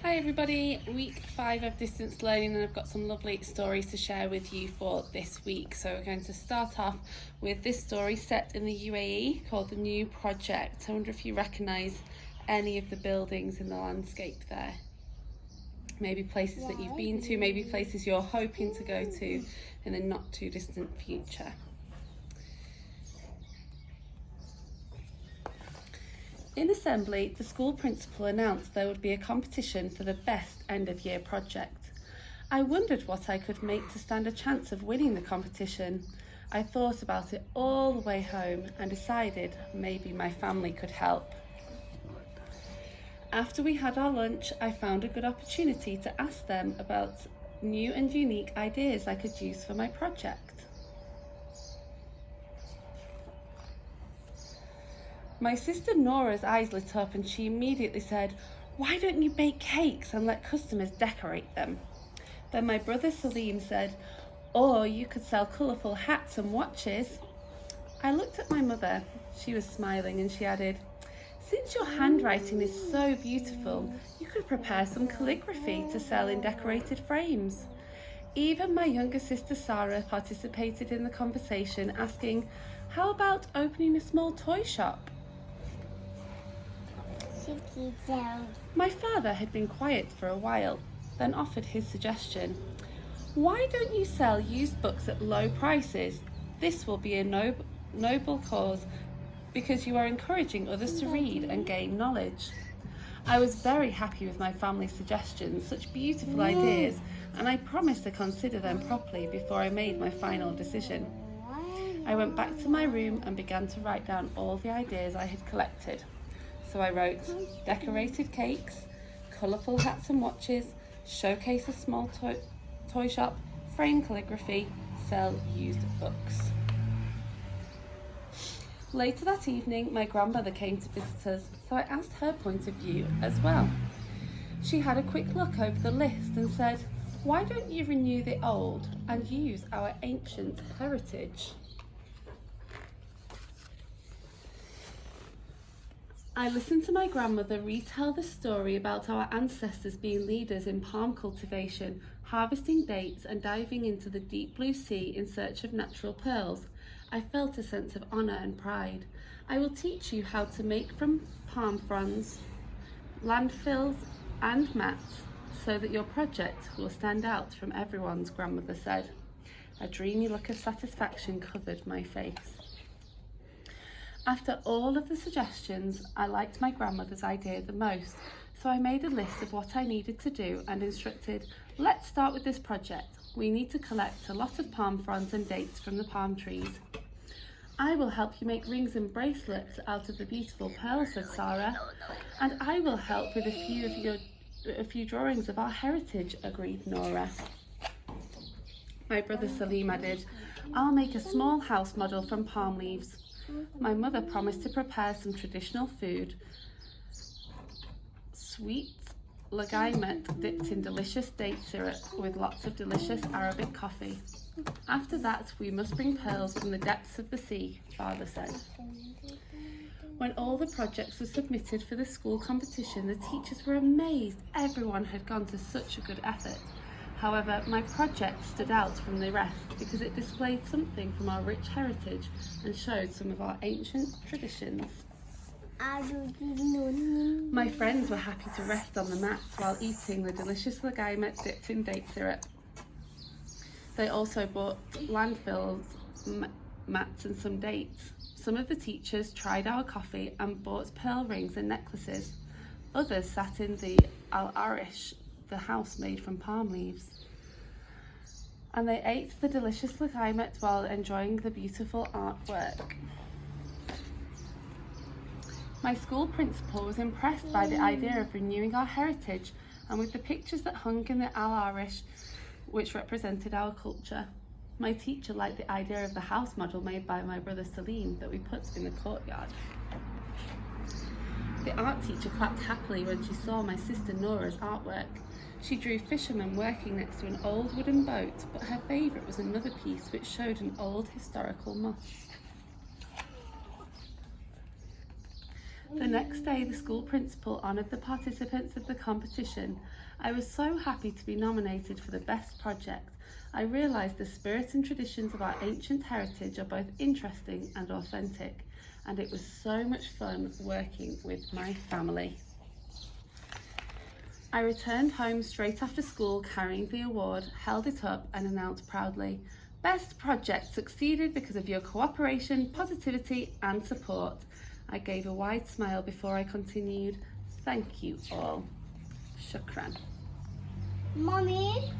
Hi everybody, week 5 of distance learning, and I've got some lovely stories to share with you for this week. So we're going to start off with this story set in the UAE called The New Project. I wonder if you recognise any of the buildings in the landscape there. Maybe places that you've been to, maybe places you're hoping to go to in the not too distant future. In assembly, the school principal announced there would be a competition for the best end-of-year project. I wondered what I could make to stand a chance of winning the competition. I thought about it all the way home and decided maybe my family could help. After we had our lunch, I found a good opportunity to ask them about new and unique ideas I could use for my project. My sister Nora's eyes lit up and she immediately said, "Why don't you bake cakes and let customers decorate them?" Then my brother Salim said, "Or you could sell colourful hats and watches." I looked at my mother. She was smiling and she added, "Since your handwriting is so beautiful, you could prepare some calligraphy to sell in decorated frames." Even my younger sister Sarah participated in the conversation, asking, "How about opening a small toy shop?" My father had been quiet for a while, then offered his suggestion. "Why don't you sell used books at low prices? This will be a noble cause because you are encouraging others to read and gain knowledge." I was very happy with my family's suggestions, such beautiful ideas, and I promised to consider them properly before I made my final decision. I went back to my room and began to write down all the ideas I had collected. So I wrote decorated cakes, colourful hats and watches, showcase a small toy shop, frame calligraphy, sell used books. Later that evening, my grandmother came to visit us, so I asked her point of view as well. She had a quick look over the list and said, "Why don't you renew the old and use our ancient heritage?" I listened to my grandmother retell the story about our ancestors being leaders in palm cultivation, harvesting dates and diving into the deep blue sea in search of natural pearls. I felt a sense of honour and pride. "I will teach you how to make from palm fronds, landfills and mats so that your project will stand out from everyone's," grandmother said. A dreamy look of satisfaction covered my face. After all of the suggestions, I liked my grandmother's idea the most, so I made a list of what I needed to do and instructed, "Let's start with this project. We need to collect a lot of palm fronds and dates from the palm trees." "I will help you make rings and bracelets out of the beautiful pearls," said Sarah. "And I will help with a few drawings of our heritage," agreed Nora. My brother Salim added, "I'll make a small house model from palm leaves." My mother promised to prepare some traditional food, sweet lagaimet dipped in delicious date syrup with lots of delicious Arabic coffee. "After that, we must bring pearls from the depths of the sea," father said. When all the projects were submitted for the school competition, the teachers were amazed. Everyone had gone to such a good effort. However, my project stood out from the rest because it displayed something from our rich heritage and showed some of our ancient traditions. My friends were happy to rest on the mats while eating the delicious lagaimet dipped in date syrup. They also bought landfills, mats and some dates. Some of the teachers tried our coffee and bought pearl rings and necklaces. Others sat in the al-arish, the house made from palm leaves, and they ate the delicious lagaimet while enjoying the beautiful artwork. My school principal was impressed by the idea of renewing our heritage and with the pictures that hung in the al-arish, which represented our culture. My teacher liked the idea of the house model made by my brother Salim that we put in the courtyard. The art teacher clapped happily when she saw my sister Nora's artwork. She drew fishermen working next to an old wooden boat, but her favourite was another piece which showed an old historical mosque. The next day, the school principal honoured the participants of the competition. I was so happy to be nominated for the best project. I realised the spirit and traditions of our ancient heritage are both interesting and authentic, and it was so much fun working with my family. I returned home straight after school carrying the award, held it up and announced proudly, "Best project succeeded because of your cooperation, positivity and support." I gave a wide smile before I continued, "Thank you all. Shukran." Mommy?